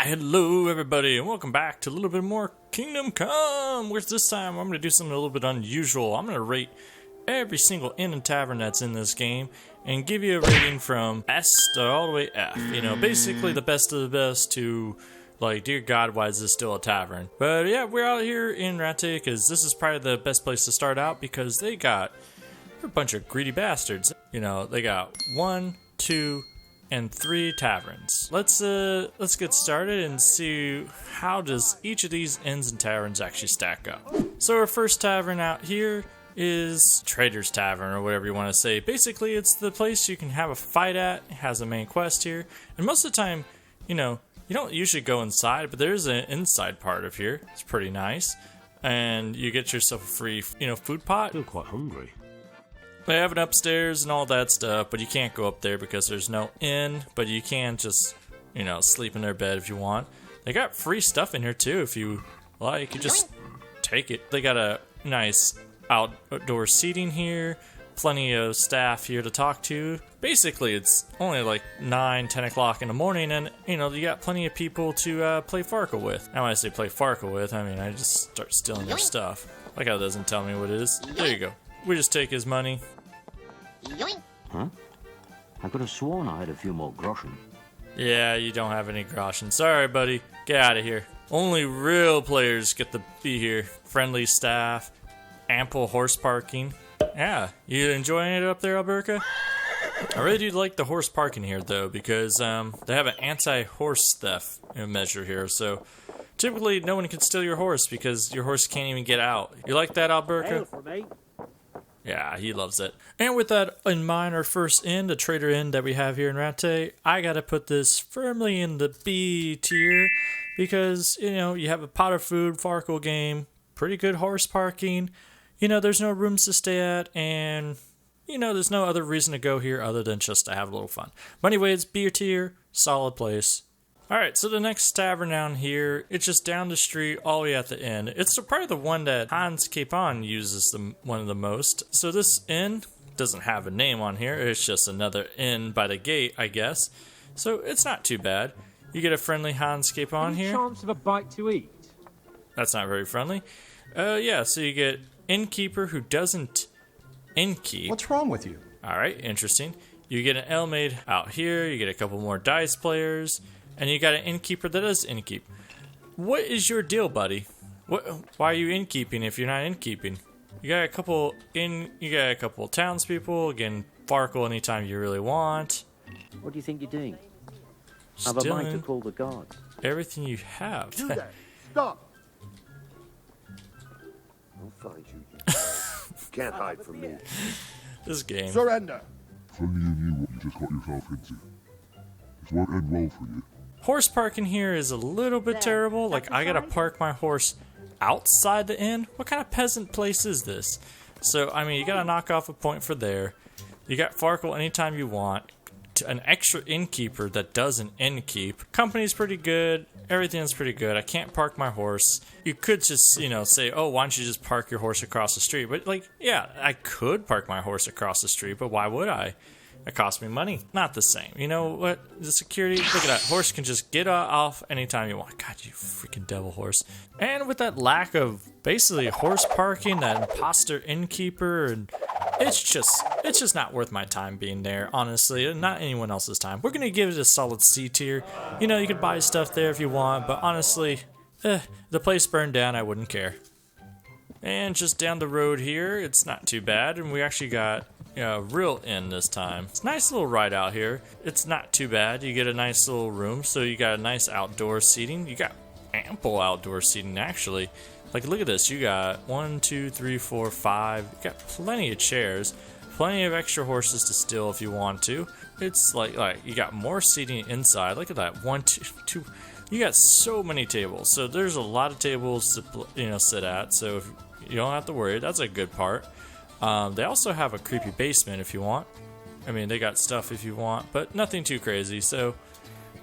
Why, hello everybody, and welcome back to a little bit more Kingdom Come! Whereas this time I'm going to do something a little bit unusual. I'm going to rate every single inn and tavern that's in this game and give you a rating from S to all the way F. You know, basically the best of the best to, like, dear God, why is this still a tavern? But yeah, we're out here in Ratay because this is probably the best place to start out because they got a bunch of greedy bastards. You know, they got 1, 2, and 3 taverns. Let's get started and see how does each of these inns and taverns actually stack up. So our first tavern out here is Trader's Tavern, or whatever you want to say. Basically, it's the place you can have a fight at. It has a main quest here, and most of the time, you know, you don't usually go inside, but there's an inside part of here. It's pretty nice, and you get yourself a free, food pot. I feel quite hungry. They have it upstairs and all that stuff, but you can't go up there because there's no inn, but you can just, sleep in their bed if you want. They got free stuff in here too if you like. You just take it. They got a nice outdoor seating here, plenty of staff here to talk to. Basically, it's only like 9, 10 o'clock in the morning, and, you got plenty of people to play Farkle with. Now, when I say play Farkle with, I mean I just start stealing their stuff. Like how it doesn't tell me what it is. There you go. We just take his money. Huh? I could have sworn I had a few more groschen. Yeah, you don't have any groschen. Sorry, buddy. Get out of here. Only real players get to be here. Friendly staff, ample horse parking. Yeah, you enjoying it up there, Alberca? I really do like the horse parking here, though, because they have an anti-horse theft measure here, so typically no one can steal your horse because your horse can't even get out. You like that, Alberca? Yeah, he loves it. And with that in mind, our first inn, the Trader Inn that we have here in Ratay, I gotta put this firmly in the B tier because, you have a pot of food, Farkle game, pretty good horse parking, there's no rooms to stay at, and, there's no other reason to go here other than just to have a little fun. But anyways, B tier, solid place. Alright, so the next tavern down here, it's just down the street all the way at the end. It's probably the one that Hans Capon uses one of the most. So this inn doesn't have a name on here, it's just another inn by the gate, I guess. So it's not too bad. You get a friendly Hans Capon here. Chance of a bite to eat? That's not very friendly. Yeah, so you get innkeeper who doesn't innkeep. What's wrong with you? Alright, interesting. You get an ale maid out here, you get a couple more dice players. And you got an innkeeper that does innkeep. What is your deal, buddy? Why are you innkeeping if you're not innkeeping? You got a couple townspeople. Again, Farkle anytime you really want. What do you think you're doing? Stealing I've a mind to call the guards. everything you have. Do that. Stop. I'll find you. Can't hide from me. This game. Surrender. If only you knew what you just got yourself into. This won't end well for you. Horse parking here is a little bit terrible. Like, I gotta park my horse outside the inn? What kind of peasant place is this? So, I mean, you gotta knock off a point for there. You got Farkle anytime you want. An extra innkeeper that doesn't innkeep. Company's pretty good. Everything's pretty good. I can't park my horse. You could just, say, oh, why don't you just park your horse across the street? But, like, yeah, I could park my horse across the street, but why would I? It cost me money. Not the same. You know what? The security, look at that. Horse can just get off anytime you want. God, you freaking devil horse. And with that lack of basically horse parking, that imposter innkeeper, and it's just not worth my time being there, honestly, and not anyone else's time. We're going to give it a solid C tier. You could buy stuff there if you want, but honestly, the place burned down, I wouldn't care. And just down the road here, it's not too bad, and we actually got real inn this time. It's a nice little ride out here. It's not too bad. You get a nice little room, so you got a nice outdoor seating. You got ample outdoor seating, actually. Like, look at this. You got 1, 2, 3, 4, 5. You got plenty of chairs. Plenty of extra horses to steal if you want to. It's like you got more seating inside. Look at that. 1, 2, 2. You got so many tables. So there's a lot of tables to sit at. So if you don't have to worry. That's a good part. They also have a creepy basement if you want. I mean, they got stuff if you want, but nothing too crazy. So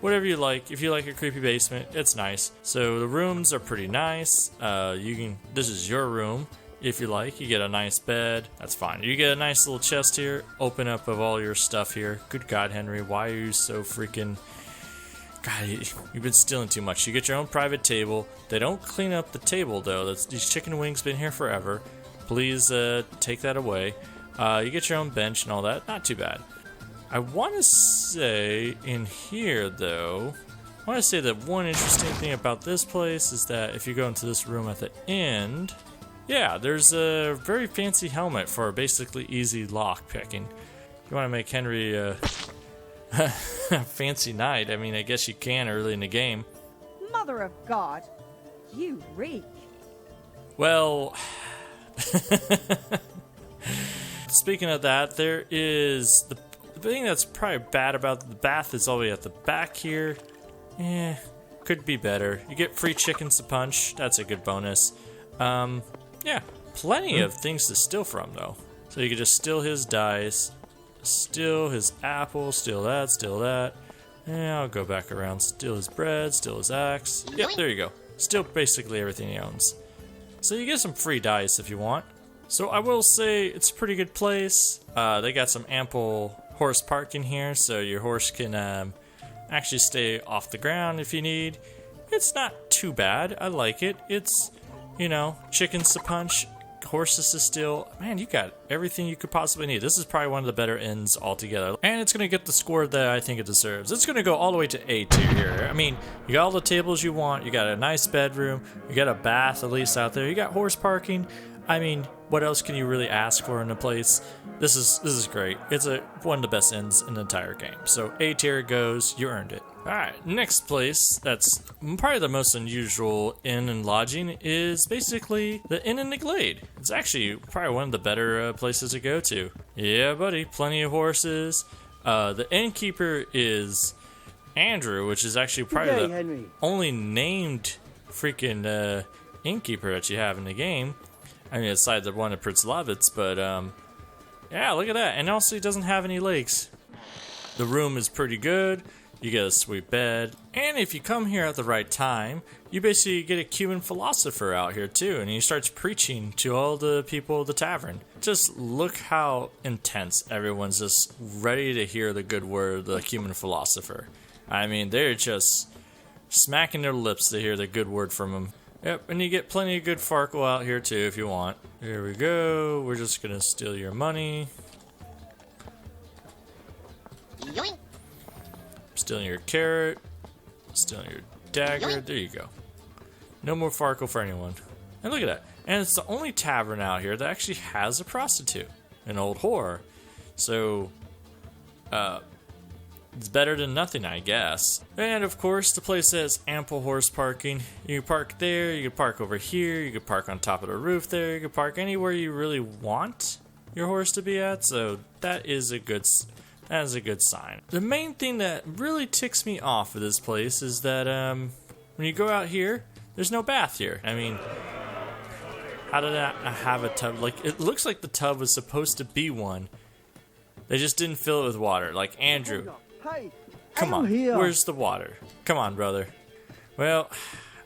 whatever you like. If you like a creepy basement, it's nice. So the rooms are pretty nice. This is your room. If you like, you get a nice bed. That's fine. You get a nice little chest here. Open up of all your stuff here. Good God, Henry, why are you so freaking God, you've been stealing too much. You get your own private table. They don't clean up the table, though. These chicken wings been here forever. Please take that away. You get your own bench and all that. Not too bad. I want to say in here, though, I want to say that one interesting thing about this place is that if you go into this room at the end, yeah, there's a very fancy helmet for basically easy lock picking. You want to make Henry a fancy knight? I mean, I guess you can early in the game. Mother of God, you reek. Well, speaking of that, there is the thing that's probably bad about the bath is all the way at the back here. Could be better. You get free chickens to punch. That's a good bonus. Yeah, plenty of things to steal from, though. So you can just steal his dice, steal his apple, steal that, steal that. Yeah, I'll go back around, steal his bread, steal his axe. Yep, there you go. Steal basically everything he owns. So you get some free dice if you want. So I will say it's a pretty good place. They got some ample horse parking here, so your horse can actually stay off the ground if you need. It's not too bad. I like it. It's, you know, chickens to punch, horses to steal. Man, you got everything you could possibly need. This is probably one of the better inns altogether. And it's going to get the score that I think it deserves. It's going to go all the way to A tier here. I mean, you got all the tables you want. You got a nice bedroom. You got a bath at least out there. You got horse parking. I mean, what else can you really ask for in a place? This is great. It's one of the best inns in the entire game. So A tier goes. You earned it. Alright, next place that's probably the most unusual inn and lodging is basically the Inn in the Glade. It's actually probably one of the better places to go to. Yeah, buddy, plenty of horses. The innkeeper is Andrew, which is actually probably the only named freaking innkeeper that you have in the game. I mean, aside the one at Pribyslavitz, but yeah, look at that. And also, he doesn't have any legs. The room is pretty good. You get a sweet bed. And if you come here at the right time, you basically get a Cuban philosopher out here too. And he starts preaching to all the people of the tavern. Just look how intense everyone's just ready to hear the good word of the Cuban philosopher. I mean, they're just smacking their lips to hear the good word from him. Yep, and you get plenty of good Farkle out here too if you want. Here we go. We're just gonna steal your money. Yoink. Stealing your carrot. Stealing your dagger. There you go. No more Farkle for anyone. And look at that. And it's the only tavern out here that actually has a prostitute. An old whore. So, it's better than nothing, I guess. And of course, the place has ample horse parking. You can park there, you can park over here, you can park on top of the roof there, you can park anywhere you really want your horse to be at. So that is a good sign. The main thing that really ticks me off of this place is that when you go out here, there's no bath here. I mean, how did I have a tub? Like, it looks like the tub was supposed to be one. They just didn't fill it with water. Like, Andrew, come on, where's the water? Come on, brother. Well,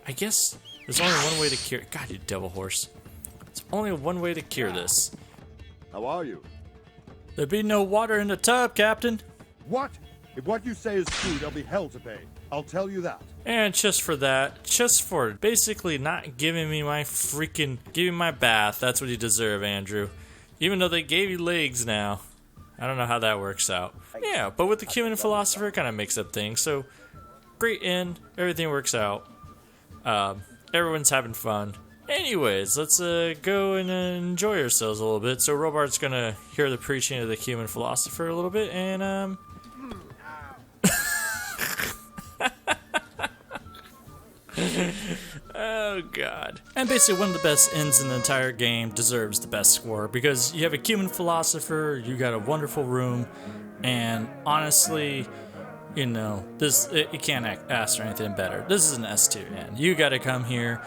I guess there's only one way to cure. God, you devil horse. There's only one way to cure this. How are you? There'd be no water in the tub, Captain. What? If what you say is true, there'll be hell to pay. I'll tell you that. And just for basically not giving me my bath, that's what you deserve, Andrew. Even though they gave you legs now. I don't know how that works out. Yeah, but with the Cuban philosopher, it kind of makes up things. So, great inn, everything works out. Everyone's having fun. Anyways, let's go and enjoy ourselves a little bit. So Robart's gonna hear the preaching of the Cuban philosopher a little bit, and oh god. And basically one of the best inns in the entire game deserves the best score because you have a Cuban philosopher, you got a wonderful room, and honestly, you know, you can't ask for anything better. This is an S tier inn. You gotta come here.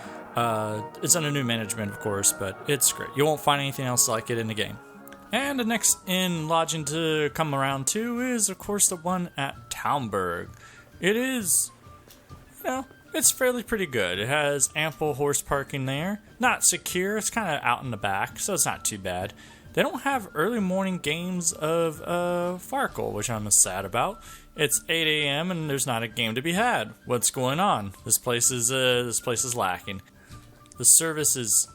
It's under new management, of course, but it's great. You won't find anything else like it in the game. And the next inn lodging to come around to is, of course, the one at Talmberg. It is, you know, it's fairly pretty good. It has ample horse parking there. Not secure, it's kind of out in the back, so it's not too bad. They don't have early morning games of Farkle, which I'm sad about. It's 8 a.m. and there's not a game to be had. What's going on? This place is lacking. The service is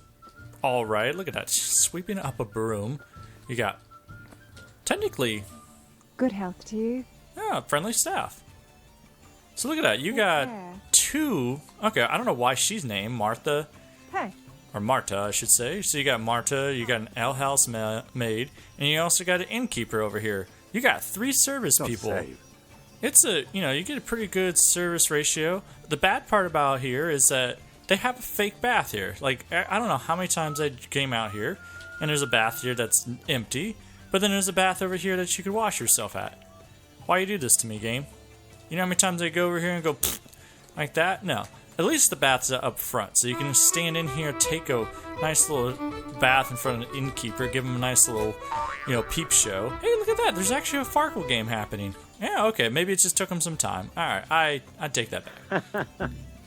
all right. Look at that, she's sweeping up a broom. You got technically Good health to you. friendly staff. So look at that. You got Yeah. 2. Okay, I don't know why she's named Martha. Hey, Or Marta, I should say. So you got Marta, you got an alehouse maid, and you also got an innkeeper over here. You got 3 service people. Save. It's you get a pretty good service ratio. The bad part about here is that they have a fake bath here. Like, I don't know how many times I came out here, and there's a bath here that's empty, but then there's a bath over here that you could wash yourself at. Why you do this to me, game? You know how many times I go over here and go like that? No. At least the bath's up front, so you can stand in here, take a nice little bath in front of the innkeeper, give him a nice little, peep show. Hey, look at that! There's actually a Farkle game happening. Yeah, okay, maybe it just took him some time. Alright, I take that back.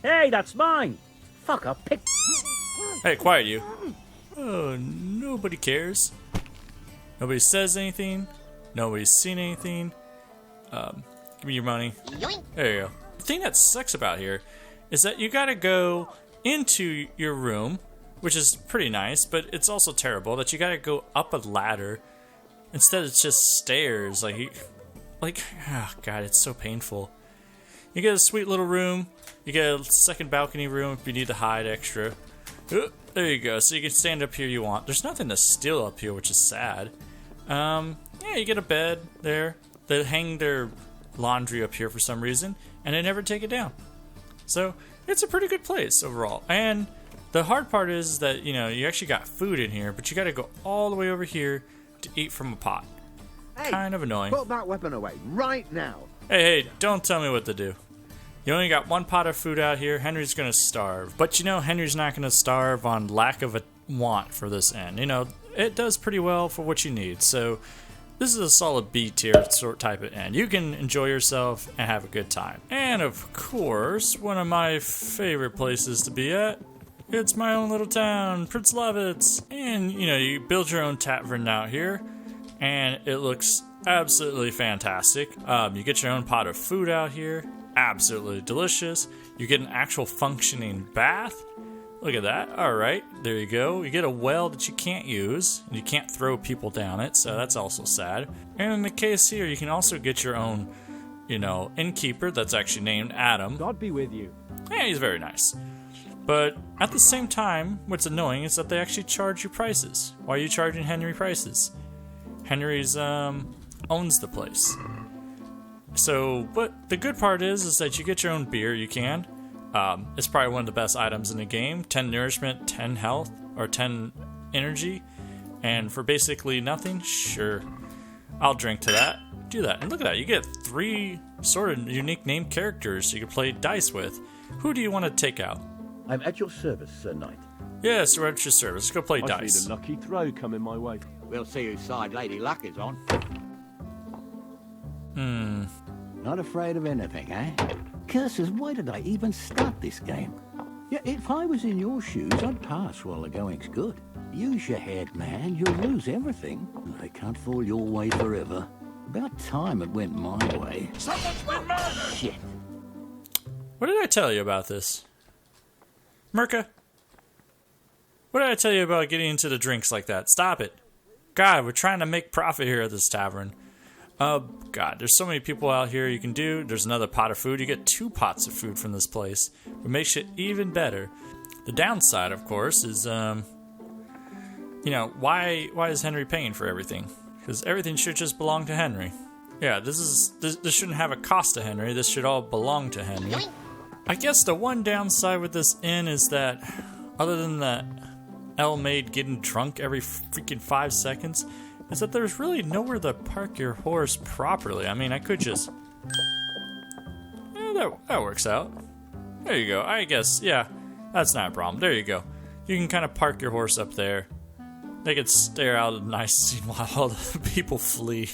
Hey, that's mine! Fuck, I picked... Hey, quiet you. Oh, nobody cares. Nobody says anything. Nobody's seen anything. Give me your money. There you go. The thing that sucks about here is that you gotta go into your room, which is pretty nice, but it's also terrible that you gotta go up a ladder. Instead, it's just stairs. Oh god, it's so painful. You get a sweet little room. You get a second balcony room if you need to hide extra. There you go. So you can stand up here you want. There's nothing to steal up here, which is sad. Yeah, you get a bed there. They hang their laundry up here for some reason, and they never take it down. So it's a pretty good place overall. And the hard part is that, you actually got food in here, but you got to go all the way over here to eat from a pot. Hey, Kind of annoying. put that weapon away right now. Hey, don't tell me what to do. You only got 1 pot of food out here. Henry's going to starve. But Henry's not going to starve on lack of a want for this inn. It does pretty well for what you need. So this is a solid B tier sort type of inn. You can enjoy yourself and have a good time. And of course, one of my favorite places to be at, it's my own little town, Pribyslavitz. And you build your own tavern out here, and it looks absolutely fantastic. You get your own pot of food out here, absolutely delicious. You get an actual functioning bath. Look at that. Alright, there you go. You get a well that you can't use, and you can't throw people down it, so that's also sad. And in the case here, you can also get your own, innkeeper that's actually named Adam. God be with you. Yeah, he's very nice. But at the same time, what's annoying is that they actually charge you prices. Why are you charging Henry prices? Henry's owns the place. So, but the good part is that you get your own beer, you can. It's probably one of the best items in the game. 10 nourishment, 10 health, or 10 energy. And for basically nothing, sure. I'll drink to that. Do that. And look at that, you get 3 sort of unique named characters you can play dice with. Who do you want to take out? I'm at your service, Sir Knight. Yes, we're at your service. Let's go play I dice. see the lucky throw coming my way. We'll see whose side Lady Luck is on. Not afraid of anything, eh? Curses, why did I even start this game? Yeah, if I was in your shoes, I'd pass while the going's good. Use your head, man. You'll lose everything. They can't fall your way forever. About time it went my way. Someone's been murdered! Shit. What did I tell you about this? Merca? What did I tell you about getting into the drinks like that? Stop it. God, we're trying to make profit here at this tavern. God, there's so many people out here you can do. There's another pot of food. You get 2 pots of food from this place. It makes it even better. The downside, of course, is, why is Henry paying for everything? Because everything should just belong to Henry. Yeah, this shouldn't have a cost to Henry. This should all belong to Henry. I guess the one downside with this inn is that, other than the L-maid getting drunk every freaking 5 seconds, is that there's really nowhere to park your horse properly. I mean, I could just... Yeah, that works out. There you go. I guess, yeah, that's not a problem. There you go. You can kind of park your horse up there. They could stare out a nice scene while all the people flee.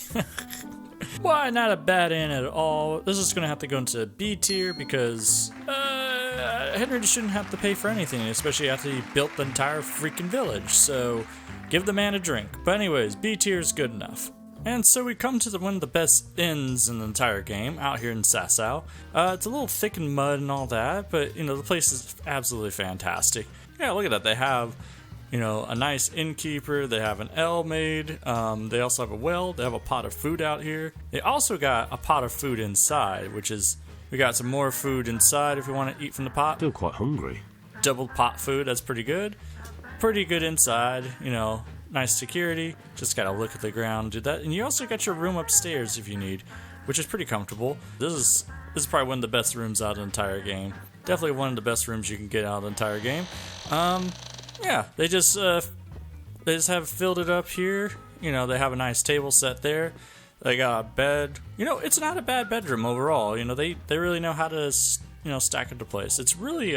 Why, not a bad inn at all. This is going to have to go into B tier because Henry shouldn't have to pay for anything, especially after he built the entire freaking village. So give the man a drink. But anyways, B tier is good enough. And so we come to one of the best inns in the entire game, out here in Sasau. It's a little thick in mud and all that, but, you know, the place is absolutely fantastic. Yeah, look at that. They have, you know, a nice innkeeper. They have an ale made. They also have a well. They have a pot of food out here. They also got a pot of food inside, which is, we got some more food inside if you want to eat from the pot. Still quite hungry. Double pot food, that's pretty good. Pretty good inside, you know, nice security. Just gotta look at the ground, do that. And you also got your room upstairs if you need, which is pretty comfortable. This is probably one of the best rooms out of the entire game. Definitely one of the best rooms you can get out of the entire game. Yeah, they just have filled it up here. You know, they have a nice table set there. They got a bed. You know, it's not a bad bedroom overall. You know, they really know how to, you know, stack into place. It's really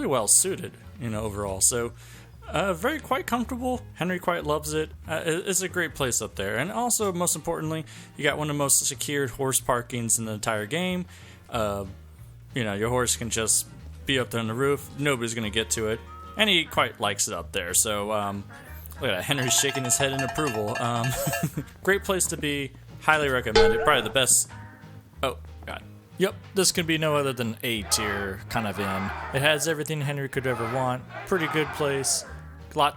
well suited, you know, overall. So, very quite comfortable. Henry quite loves it. It's a great place up there. And also, most importantly, you got one of the most secured horse parkings in the entire game. You know, your horse can just be up there on the roof. Nobody's going to get to it. And he quite likes it up there. So, look at that. Henry's shaking his head in approval. Great place to be. Highly recommend it. Probably the best. Oh, God. Yep, this can be no other than A tier kind of inn. It has everything Henry could ever want. Pretty good place.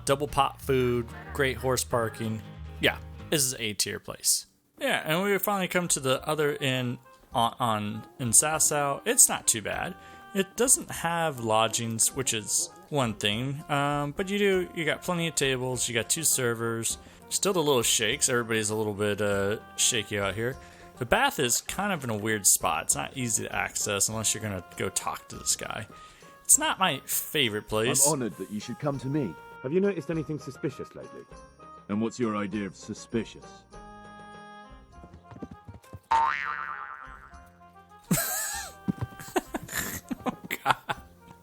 Double pot food. Great horse parking. Yeah, this is A tier place. Yeah, and we finally come to the other inn in Sasau. It's not too bad. It doesn't have lodgings, which is one thing, but you got plenty of tables, you got 2 servers, still the little shakes, everybody's a little bit shaky out here. The bath is kind of in a weird spot. It's not easy to access unless you're gonna go talk to this guy. It's not my favorite place. I'm honored that you should come to me. Have you noticed anything suspicious lately? And what's your idea of suspicious?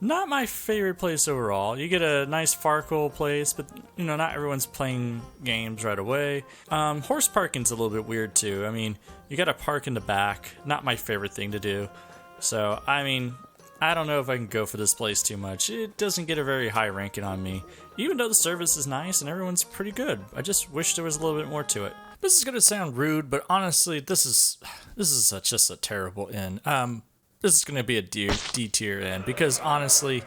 Not my favorite place overall. You get a nice Farkle place, but, you know, not everyone's playing games right away. Horse parking's a little bit weird, too. I mean, you gotta park in the back. Not my favorite thing to do. So, I mean, I don't know if I can go for this place too much. It doesn't get a very high ranking on me. Even though the service is nice and everyone's pretty good. I just wish there was a little bit more to it. This is gonna sound rude, but honestly, this is just a terrible inn. This is going to be a D tier inn because honestly,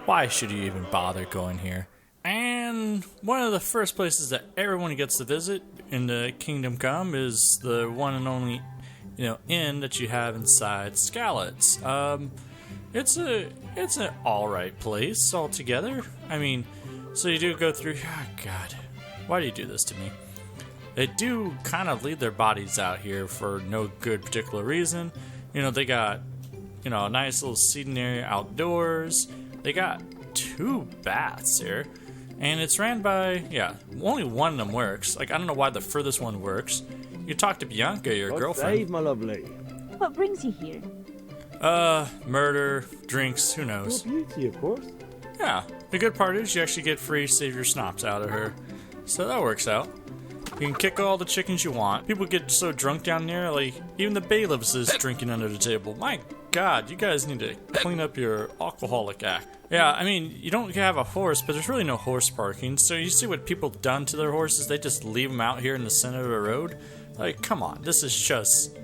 why should you even bother going here? And one of the first places that everyone gets to visit in the Kingdom Come is the one and only, you know, inn that you have inside Skalitz. It's an alright place altogether. I mean, so you do go through. Oh God, why do you do this to me? They do kind of leave their bodies out here for no good particular reason. You know, they got, you know, a nice little seating area outdoors. They got 2 baths here. And it's ran by, yeah, only one of them works. Like, I don't know why the furthest one works. You talk to Bianca, your girlfriend. Save, my lovely. What brings you here? Murder, drinks, who knows. Beauty, of course. Yeah, the good part is you actually get free Savior Snops out of her. So that works out. You can kick all the chickens you want. People get so drunk down there, like, even the bailiffs is drinking under the table. My God, you guys need to clean up your alcoholic act. Yeah, I mean, you don't have a horse, but there's really no horse parking. So you see what people done to their horses? They just leave them out here in the center of the road. Like, come on, this is just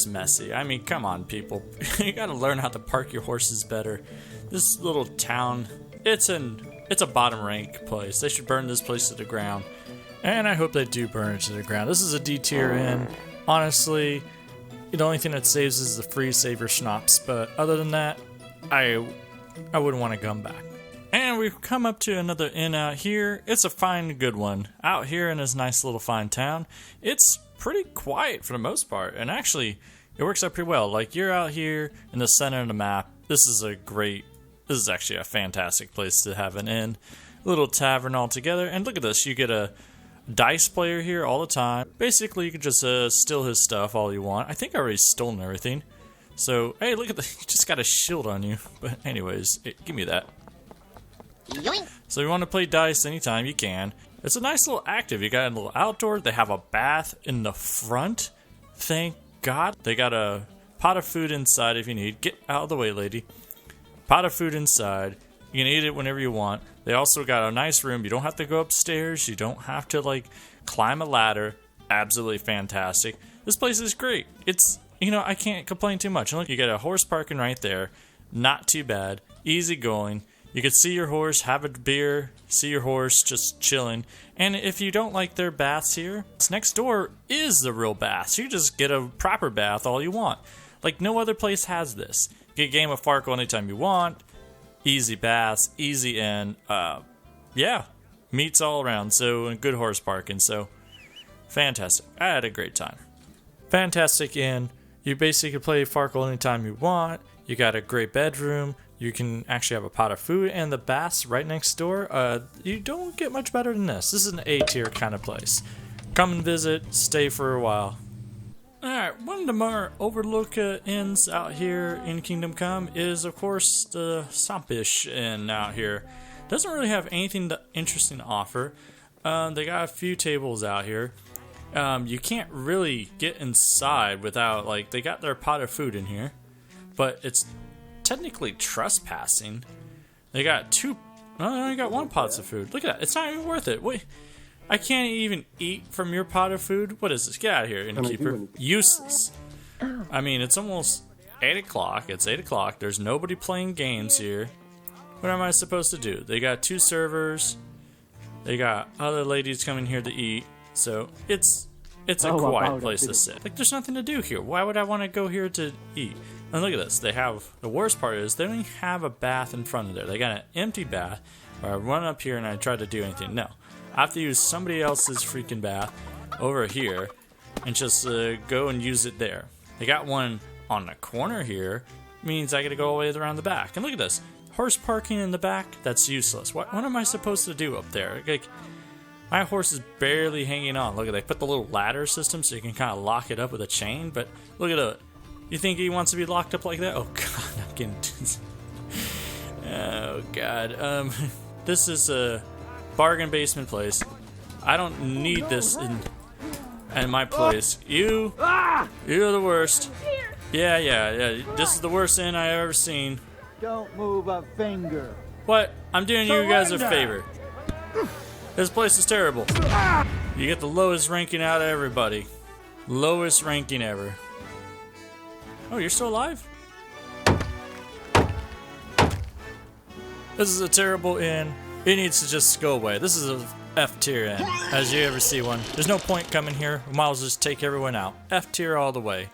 messy. I mean, come on, people. You gotta learn how to park your horses better. This little town, it's a bottom rank place. They should burn this place to the ground. And I hope they do burn it to the ground. This is a D tier inn. Honestly, the only thing that saves is the free Savior Schnapps, but other than that, I wouldn't want to come back. And we've come up to another inn out here. It's a fine, good one. Out here in this nice little fine town, it's pretty quiet for the most part, and actually, it works out pretty well. Like, you're out here in the center of the map. This is actually a fantastic place to have an inn. Little tavern all together, and look at this, you get a dice player here all the time. Basically, you can just steal his stuff all you want. I think I already stolen everything. So, hey, look at the, you just got a shield on you. But anyways, give me that. Yoink. So if you want to play dice anytime, you can. It's a nice little active. You got a little outdoor. They have a bath in the front. Thank God. They got a pot of food inside if you need. Get out of the way, lady. Pot of food inside. You can eat it whenever you want. They also got a nice room. You don't have to go upstairs. You don't have to, like, climb a ladder, absolutely fantastic. This place is great. It's, you know, I can't complain too much. And look, you got a horse parking right there. Not too bad. Easy going. You can see your horse, have a beer, see your horse just chilling. And if you don't like their baths here, next door is the real baths. You just get a proper bath all you want. Like no other place has this. Get a game of Farkle anytime you want. Easy baths, easy inn. Yeah, meets all around. So, and good horse parking. So, fantastic. I had a great time. Fantastic inn. You basically play Farkle anytime you want. You got a great bedroom. You can actually have a pot of food, and the baths right next door. You don't get much better than this. This is an A-tier kind of place. Come and visit, stay for a while. Alright, one of the more overlooked inns out here in Kingdom Come is, of course, the Samopesh Inn out here. Doesn't really have anything interesting to offer. They got a few tables out here. You can't really get inside without, like, they got their pot of food in here. But it's technically trespassing. They got they only got one pot of food. Look at that. It's not even worth it. Wait, I can't even eat from your pot of food? What is this? Get out of here, innkeeper. Useless. I mean, it's almost 8 o'clock. It's 8 o'clock. There's nobody playing games here. What am I supposed to do? They got 2 servers. They got other ladies coming here to eat. So, it's a quiet place to sit. Like, there's nothing to do here. Why would I want to go here to eat? And look at this. They have, the worst part is, they don't even have a bath in front of there. They got an empty bath where I run up here and I try to do anything. No. I have to use somebody else's freaking bath over here and just go and use it there. They got one on the corner here. Means I gotta go all the way around the back. And look at this. Horse parking in the back? That's useless. What am I supposed to do up there? Like, my horse is barely hanging on. Look at, they put the little ladder system so you can kind of lock it up with a chain. But look at it. You think he wants to be locked up like that? Oh god, I'm getting. Oh god. This is a bargain basement place. I don't need this in my place. You're the worst. Yeah. This is the worst inn I ever seen. Don't move a finger. What? I'm doing you guys a favor. This place is terrible. You get the lowest ranking out of everybody. Lowest ranking ever. Oh, you're still alive? This is a terrible inn. It needs to just go away. This is a F tier inn, as you ever see one. There's no point coming here. We might as well just take everyone out. F tier all the way.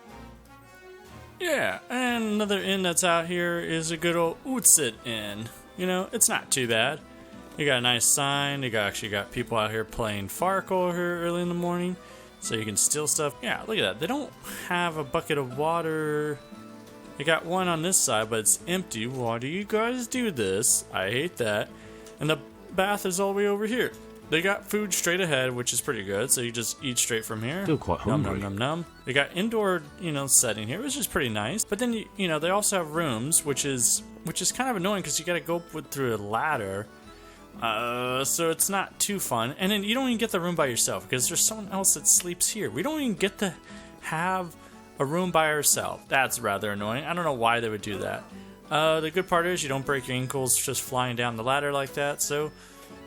Yeah, and another inn that's out here is a good old Uzhitz Inn. You know, it's not too bad. You got a nice sign. You actually got people out here playing Farkle here early in the morning. So you can steal stuff. Yeah, look at that. They don't have a bucket of water. They got one on this side, but it's empty. Why do you guys do this? I hate that. And the bath is all the way over here. They got food straight ahead, which is pretty good. So you just eat straight from here. Still quite hungry. Nom. They got indoor, setting here, which is pretty nice. But then they also have rooms, which is kind of annoying because you got to go through a ladder. So it's not too fun. And then you don't even get the room by yourself because there's someone else that sleeps here. We don't even get to have a room by ourselves. That's rather annoying. I don't know why they would do that. The good part is you don't break your ankles just flying down the ladder like that, so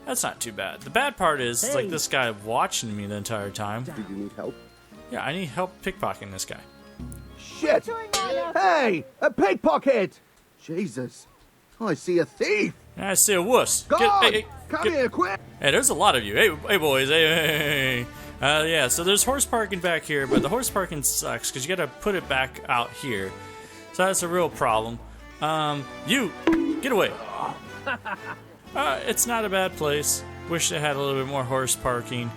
that's not too bad. The bad part is like this guy watching me the entire time. Do you need help? Yeah, I need help pickpocketing this guy. Shit! Hey! A pickpocket! Jesus. I see a thief! I see a wuss. Come here, quick! Hey, there's a lot of you. Hey boys. Hey. Yeah, so there's horse parking back here, but the horse parking sucks because you got to put it back out here. So that's a real problem. You, get away. It's not a bad place. Wish they had a little bit more horse parking.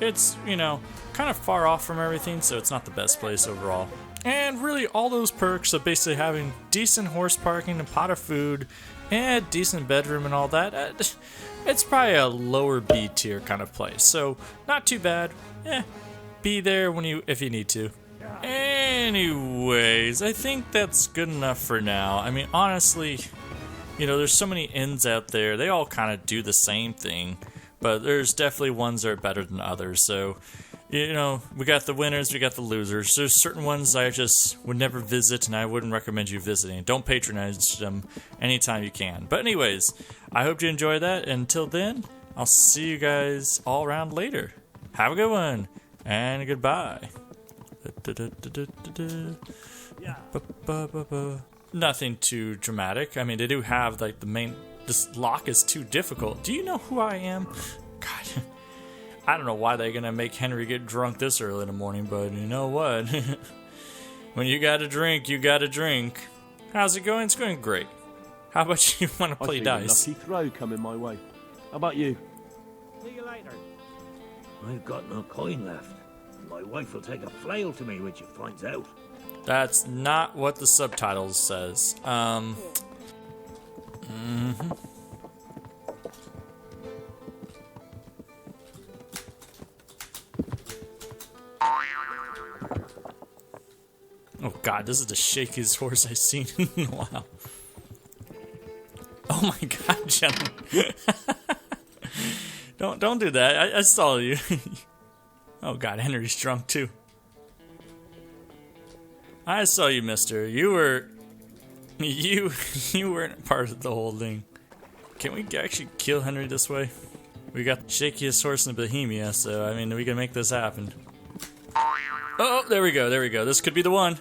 It's, kind of far off from everything, so it's not the best place overall. And really, all those perks of basically having decent horse parking, a pot of food, and a decent bedroom and all that, it's probably a lower B tier kind of place. So, not too bad. Be there if you need to. Anyways, I think that's good enough for now. I mean, honestly, there's so many inns out there. They all kind of do the same thing, but there's definitely ones that are better than others. So, we got the winners, we got the losers. There's certain ones I just would never visit, and I wouldn't recommend you visiting. Don't patronize them anytime you can. But anyways, I hope you enjoyed that. Until then, I'll see you guys all around later. Have a good one. And goodbye. Nothing too dramatic. I mean, they do have like the main. This lock is too difficult. Do you know who I am? God, I don't know why they're gonna make Henry get drunk this early in the morning, but you know what? When you gotta drink, you gotta drink. How's it going? It's going great. How about you want to play dice? Lucky throw coming my way. How about you? See you later. I've got no coin left. My wife will take a flail to me when she finds out. That's not what the subtitles says. Oh god, this is the shakiest horse I've seen in a while. Oh my god, gentlemen. Don't do that. I saw you. Oh god, Henry's drunk too. I saw you, mister. You weren't part of the whole thing. Can we actually kill Henry this way? We got the shakiest horse in Bohemia, so I mean we can make this happen. Oh, there we go, there we go. This could be the one.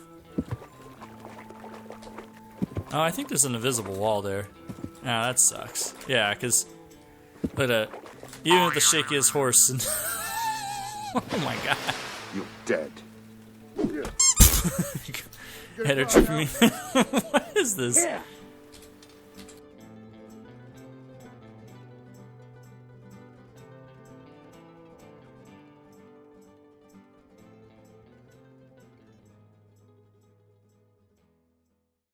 Oh, I think there's an invisible wall there. Ah, that sucks. Yeah, because look at that. Even with the shakiest horse and oh my god. You're dead. Header tripping me. What is this?